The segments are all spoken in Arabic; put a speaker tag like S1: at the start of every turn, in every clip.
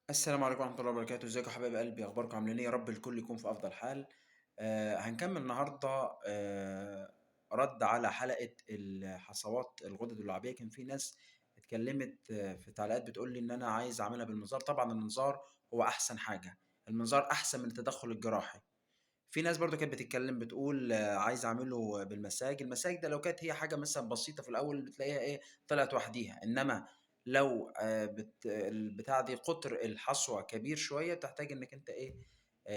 S1: السلام عليكم ورحمة الله وبركاته، ازيكم يا حبايب قلبي، اخباركم عاملين ايه؟ يا رب الكل يكون في افضل حال. هنكمل النهارده رد على حلقة الحصوات الغدد اللعابية. كان في ناس اتكلمت في التعليقات بتقول لي ان انا عايز اعملها بالمنظار. طبعا المنظار هو احسن حاجة، المنظار احسن من التدخل الجراحي. في ناس برضه كانت بتتكلم بتقول عايز اعمله بالمساج. المساج ده لو كانت هي حاجه مثلا بسيطه في الاول بتلاقيها ايه، طلعت وحديها. انما لو البتاع دي قطر الحصوه كبير شويه بتحتاج انك انت ايه،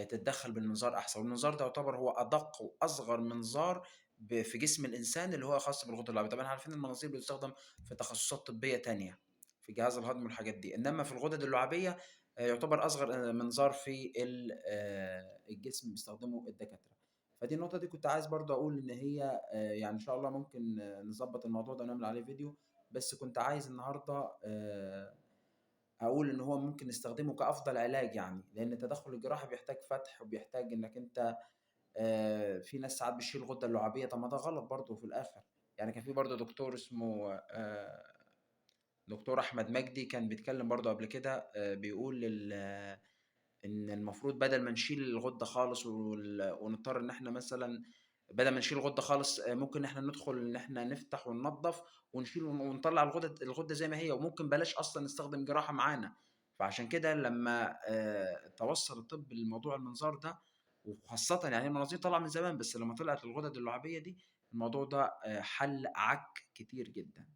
S1: تتدخل بالمنظار احسن. والمنظار ده يعتبر هو ادق واصغر منظار في جسم الانسان اللي هو خاص بالغدد اللعابيه. طبعا عارفين المناظير بتستخدم في تخصصات طبيه تانية في جهاز الهضم والحاجات دي، انما في الغدد اللعابيه يعتبر اصغر منظار في الجسم بيستخدمه الدكاتره. فدي النقطه دي كنت عايز برضه اقول ان هي يعني ان شاء الله ممكن نظبط الموضوع ده ونعمل عليه فيديو. بس كنت عايز النهارده اقول ان هو ممكن نستخدمه كافضل علاج، يعني لان التدخل الجراحي بيحتاج فتح وبيحتاج انك انت في ناس ساعات بتشيل الغده اللعابيه. طب ما ده غلط برضه في الاخر. يعني كان في برضه دكتور اسمه دكتور احمد مجدي كان بيتكلم برضه قبل كده، بيقول إن المفروض بدل ما نشيل الغدة خالص ونضطر إن إحنا مثلًا بدل ما نشيل الغدة خالص، ممكن إن إحنا ندخل إن إحنا نفتح وننضّف ونشيل ونطلّع الغدة زي ما هي، وممكن بلاش أصلًا نستخدم جراحة معانا. فعشان كده لمّا توصّل الطب لموضوع المنظار ده، وخاصةً يعني المناظير طالعة من زمان، بس لمّا طلعت الغدد اللعابية دي، الموضوع ده حَل عَك كتير جدًا.